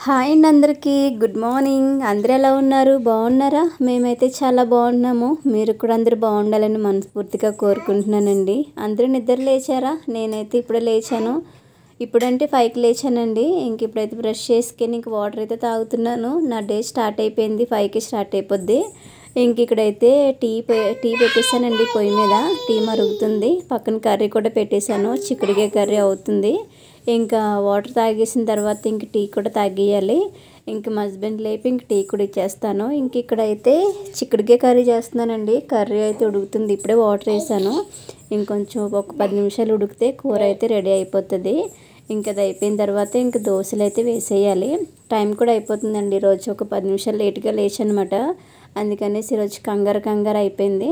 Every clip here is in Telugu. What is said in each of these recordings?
హాయ్ అండి అందరికీ గుడ్ మార్నింగ్. అందరూ ఎలా ఉన్నారు? బాగున్నారా? మేమైతే చాలా బాగున్నాము. మీరు కూడా అందరూ బాగుండాలని మనస్ఫూర్తిగా కోరుకుంటున్నానండి. అందరూ నిద్ర లేచారా? నేనైతే ఇప్పుడే లేచాను. ఇప్పుడంటే 5కి లేచానండి. ఇప్పుడైతే బ్రష్ చేసుకొని వాటర్ అయితే తాగుతున్నాను. నా డే స్టార్ట్ అయిపోయింది. 5కి స్టార్ట్ అయిపోద్ది. ఇక్కడైతే టీ పెట్టేశానండి పొయ్యి మీద. టీ మరుగుతుంది. పక్కన కర్రీ కూడా పెట్టేశాను. చిక్కుడుకాయ కర్రీ అవుతుంది. ఇంకా వాటర్ తాగేసిన తర్వాత టీ కూడా తాగేయాలి. మా హస్బెండ్ లేపి టీ కూడా ఇచ్చేస్తాను. ఇక్కడైతే చిక్కుడుకాయ కర్రీ చేస్తున్నానండి. కర్రీ అయితే ఉడుకుతుంది. ఇప్పుడే వాటర్ వేసాను. ఇంకొంచెం ఒక 10 నిమిషాలు ఉడికితే కూర అయితే రెడీ అయిపోతుంది. అది అయిపోయిన తర్వాత దోశలు అయితే వేసేయాలి. టైం కూడా అయిపోతుందండి. ఈరోజు ఒక 10 నిమిషాలు లేట్గా లేచనమాట. అందుకనేసి ఈరోజు కంగారు అయిపోయింది.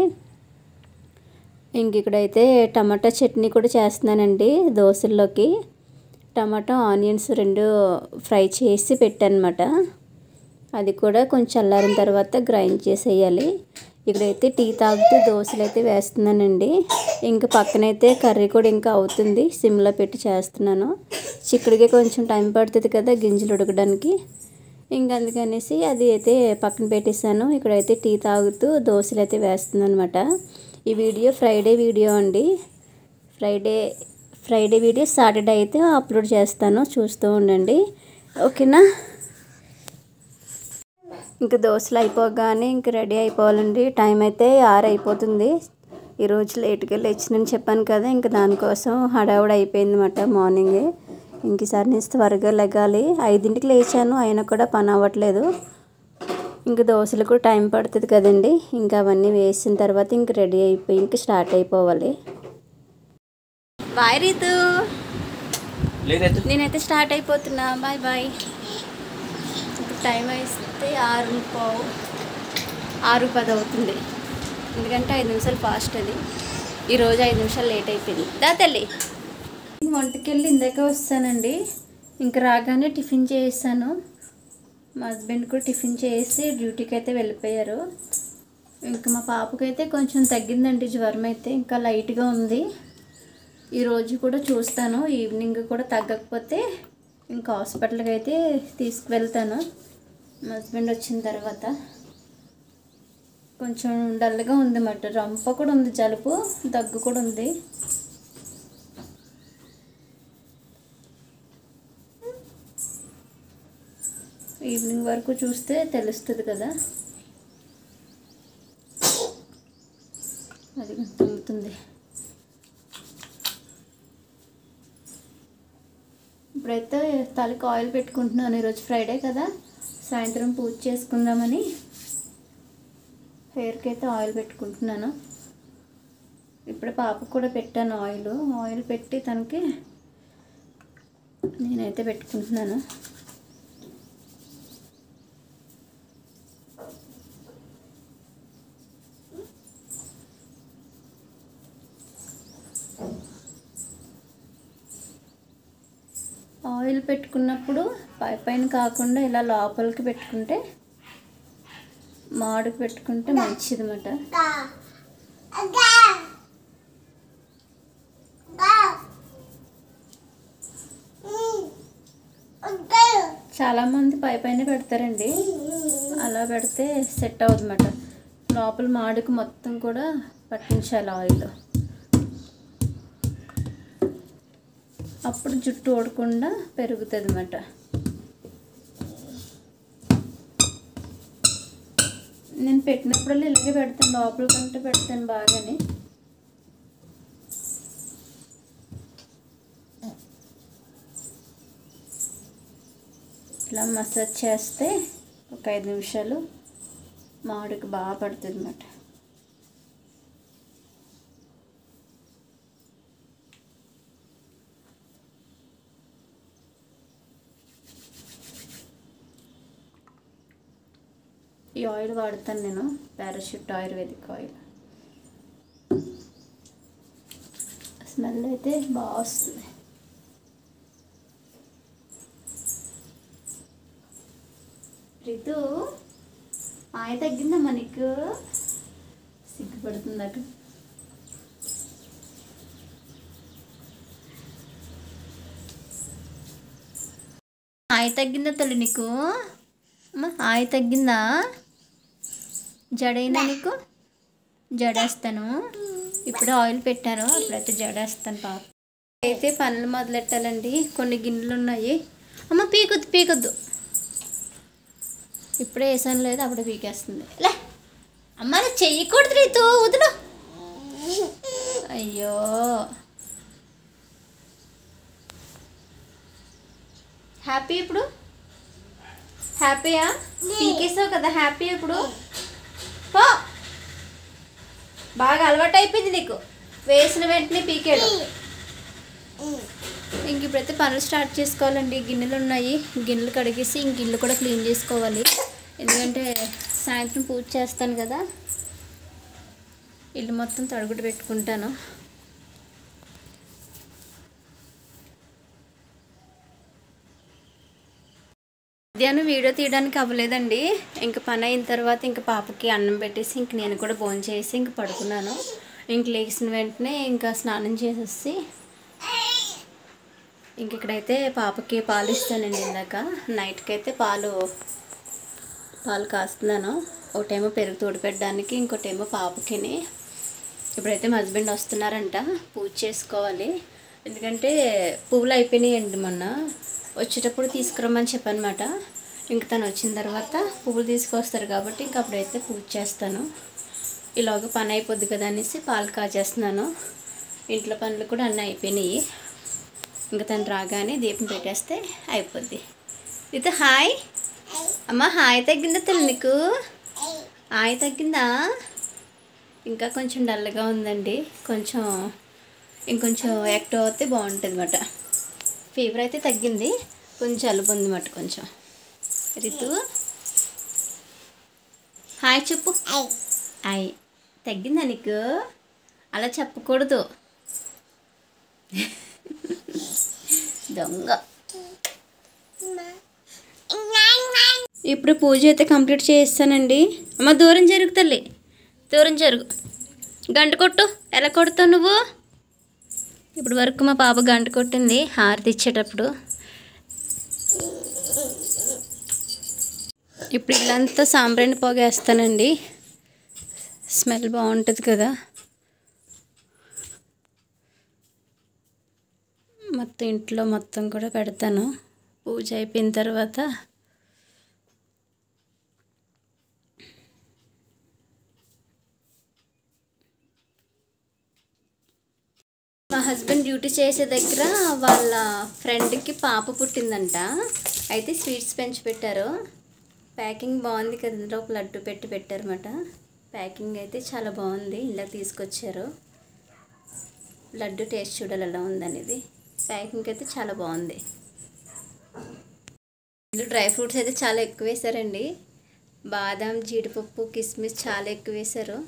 ఇక్కడైతే టమాటా చట్నీ కూడా చేస్తున్నానండి దోశల్లోకి. టమాటా ఆనియన్స్ 2 ఫ్రై చేసి పెట్టానమాట. అది కూడా కొంచెం చల్లారిన తర్వాత గ్రైండ్ చేసేయాలి. ఇక్కడైతే టీ తాగుతూ దోశలు అయితే వేస్తున్నానండి. పక్కనైతే కర్రీ కూడా అవుతుంది. సిమ్లో పెట్టి చేస్తున్నాను. చిక్కుడుగా కొంచెం టైం పడుతుంది కదా గింజలు ఉడకడానికి. అందుకనేసి అది అయితే పక్కన పెట్టేశాను. ఇక్కడైతే టీ తాగుతూ దోశలు అయితే వేస్తున్నాను అనమాట. ఈ వీడియో ఫ్రైడే వీడియో అండి. ఫ్రైడే వీడియో సాటర్డే అయితే అప్లోడ్ చేస్తాను. చూస్తూ ఉండండి, ఓకేనా. దోశలు అయిపోగానే రెడీ అయిపోవాలండి. టైం అయితే 6 అయిపోతుంది. ఈరోజు లేట్గా లేచిందని చెప్పాను కదా. దానికోసం హడావుడి అయిపోయింది అన్నమాట మార్నింగే. ఈసారి నుంచి త్వరగా లెగాలి. 5కి లేచాను, అయినా కూడా పని అవ్వట్లేదు. దోశలు కూడా టైం పడుతుంది కదండి. అవన్నీ వేసిన తర్వాత రెడీ అయిపోయి స్టార్ట్ అయిపోవాలి. బాయ్ రీతు, నేనైతే స్టార్ట్ అయిపోతున్నా. Bye bye. టైం అయితే 6:10 అవుతుంది. ఎందుకంటే 5 నిమిషాలు ఫాస్ట్ అది. ఈరోజు 5 నిమిషాలు లేట్ అయిపోయింది. దా తల్లి. వంటకెళ్ళి ఇందాక వస్తానండి. రాగానే టిఫిన్ చేసాను. మా హస్బెండ్ కూడా టిఫిన్ చేసి డ్యూటీకి అయితే వెళ్ళిపోయారు. మా పాపకైతే కొంచెం తగ్గిందండి జ్వరం అయితే. లైట్గా ఉంది. ఈరోజు కూడా చూస్తాను. ఈవినింగ్ కూడా తగ్గకపోతే హాస్పిటల్కి అయితే తీసుకువెళ్తాను. మా హస్బెండ్ వచ్చిన తర్వాత. కొంచెం డల్గా ఉంది అన్నమాట. రంప కూడా ఉంది, జలుబు దగ్గు కూడా ఉంది. ఈవినింగ్ వరకు చూస్తే తెలుస్తుంది కదా. అది తుమ్ముతుంది. ఇప్పుడైతే తలకి ఆయిల్ పెట్టుకుంటున్నాను. ఈరోజు ఫ్రైడే కదా, సాయంత్రం పూజ చేసుకుందామని హెయిర్కి అయితే ఆయిల్ పెట్టుకుంటున్నాను. ఇప్పుడు పాపకు కూడా పెట్టాను ఆయిల్ పెట్టి తనకి నేనైతే పెట్టుకుంటున్నాను. ఆయిల్ పెట్టుకున్నప్పుడు పైన కాకుండా ఇలా లోపలికి పెట్టుకుంటే, మాడుకు పెట్టుకుంటే మంచిది అన్నమాట. చాలామంది పైన పెడతారండి. అలా పెడితే సెట్ అవుతుంది అన్నమాట. లోపల మాడుకు మొత్తం కూడా పట్టించాలి ఆయిల్. అప్పుడు జుట్టు ఊడకుండా పెరుగుతుంది అన్నమాట. నేను పెట్టినప్పుడల్లా ఇలాగే పెడతాను. లోపల కంటే పెడతాను బాగానే. ఇట్లా మసాజ్ చేస్తే ఒక 5 నిమిషాలు మాడికి బాగా పడుతుంది అన్నమాట. ఈ ఆయిల్ వాడతాను నేను, పారాషూట్ ఆయుర్వేదిక్ ఆయిల్. స్మెల్ అయితే బాగా వస్తుంది. రితు, ఆయ తగ్గిందమ్మా నీకు? సిగ్గుపడుతుంది అక్కడ. హాయి తగ్గిందా తల్లి నీకు? అమ్మ హాయి తగ్గిందా? జడైనా నీకు? జడేస్తాను. ఇప్పుడు ఆయిల్ పెట్టాను, ఇప్పుడైతే జడేస్తాను పాప. అయితే పనులు మొదలెట్టాలండి. కొన్ని గిన్నెలు ఉన్నాయి. అమ్మ పీకొద్దు. ఇప్పుడే వేసాను లేదు, అప్పుడే పీకేస్తుంది. లే అమ్మ చెయ్యకూడదు రీతు, వదులు. అయ్యో హ్యాపీ ఇప్పుడు? హ్యాపీయా? పీకేసావు కదా, హ్యాపీ ఇప్పుడు? పో, బాగా అలవాటు అయిపోయింది నీకు వేసిన వెంటనే పీకేయడం. ఇంక ఇప్పుడైతే పనులు స్టార్ట్ చేసుకోవాలండి. గిన్నెలు ఉన్నాయి, గిన్నెలు కడిగేసి ఇంక ఇల్లు కూడా క్లీన్ చేసుకోవాలి. ఎందుకంటే సాయంత్రం పూజ చేస్తాను కదా, ఇల్లు మొత్తం తడుగుడు పెట్టుకుంటాను. మధ్యాహ్నం వీడియో తీయడానికి అవ్వలేదండి. ఇంక పని అయిన తర్వాత ఇంక పాపకి అన్నం పెట్టేసి ఇంక నేను కూడా భోజనం చేసి ఇంక పడుకున్నాను. ఇంక లేచిన వెంటనే ఇంకా స్నానం చేసేసి ఇంక ఇక్కడైతే పాపకి పాలు ఇస్తానండి. ఇందాక నైట్కి అయితే పాలు కాస్తున్నాను. ఒకటేమో పెరుగు తోడుపెట్టడానికి, ఇంకోటేమో పాపకిని. ఇప్పుడైతే మా హస్బెండ్ వస్తున్నారంట, పూజ చేసుకోవాలి. ఎందుకంటే పువ్వులు అయిపోయినాయండి, మొన్న వచ్చేటప్పుడు తీసుకురమ్మని చెప్పనమాట. ఇంక తను వచ్చిన తర్వాత పువ్వులు తీసుకొస్తారు కాబట్టి ఇంక అప్పుడైతే పూజ చేస్తాను. ఇలాగ పని అయిపోద్ది కదా అనేసి పాలు కాచేస్తున్నాను. ఇంట్లో పనులు కూడా అన్నీ అయిపోయినాయి. ఇంకా తను రాగానే దీపం పెట్టేస్తే అయిపోద్ది. ఇది హాయ్ అమ్మ, హాయ్ తగ్గిందా తల్లి నీకు? హాయ్ తగ్గిందా? ఇంకా కొంచెం డల్గా ఉందండి. ఇంకొంచెం యాక్టివ్ అవుతే బాగుంటుంది అన్నమాట. ఫీవర్ అయితే తగ్గింది, కొంచెం జలుబు ఉంది అన్నమాట కొంచెం. రితు హాయ్ చెప్పు. హాయ్ తగ్గిందా నీకు? అలా చెప్పకూడదు, దొంగ. ఇప్పుడు పూజ అయితే కంప్లీట్ చేస్తానండి. అమ్మ దూరం జరుగు తల్లి, దూరం జరుగు. గంట కొట్టు. ఎలా కొడతావు నువ్వు? ఇప్పుడు వరకు మా పాప గంట కొట్టింది హారతి ఇచ్చేటప్పుడు. ఇప్పుడు ఇల్లంతా సాంబ్రాణి పొగ వేస్తానండి, స్మెల్ బాగుంటుంది కదా. మొత్తం ఇంట్లో మొత్తం కూడా పెడతాను పూజ అయిపోయిన తర్వాత. మా హస్బెండ్ డ్యూటీ చేసే దగ్గర వాళ్ళ ఫ్రెండ్కి పాప పుట్టిందంట. అయితే స్వీట్స్ పెంచి పెట్టారు. ప్యాకింగ్ బాగుంది కదా, ఇందులో ఒక లడ్డు పెట్టారన్నమాట. ప్యాకింగ్ అయితే చాలా బాగుంది. ఇందాక తీసుకొచ్చారు. లడ్డు టేస్ట్ చూడాలి ఎలా ఉందనేది. ప్యాకింగ్ అయితే చాలా బాగుంది. ఇందులో డ్రై ఫ్రూట్స్ అయితే చాలా ఎక్కువ వేశారండి. బాదం, జీడిపప్పు, కిస్మిస్ చాలా ఎక్కువ వేశారు.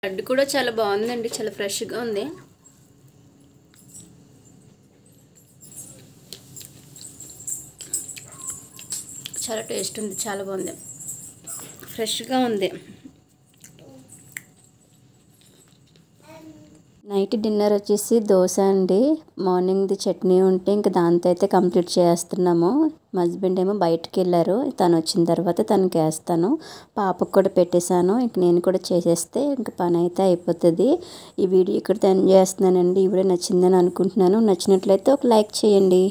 లడ్డు కూడా చాలా బాగుందండి, చాలా ఫ్రెష్గా ఉంది. చాలా టేస్ట్ ఉంది, చాలా బాగుంది, ఫ్రెష్గా ఉంది. నైట్ డిన్నర్ వచ్చేసి దోశ అండి. మార్నింగ్ది చట్నీ ఉంటే ఇంక దాంతో అయితే కంప్లీట్ చేస్తున్నాము. మా హస్బెండ్ ఏమో బయటికి వెళ్ళారు, తను వచ్చిన తర్వాత తనకి వేస్తాను. పాపకు కూడా పెట్టేశాను. ఇంక నేను కూడా చేసేస్తే ఇంక పని అయితే అయిపోతుంది. ఈ వీడియో ఇక్కడ ఎండ్ చేస్తున్నానండి. ఈ వీడియో నచ్చిందని అనుకుంటున్నాను. నచ్చినట్లయితే ఒక లైక్ చేయండి.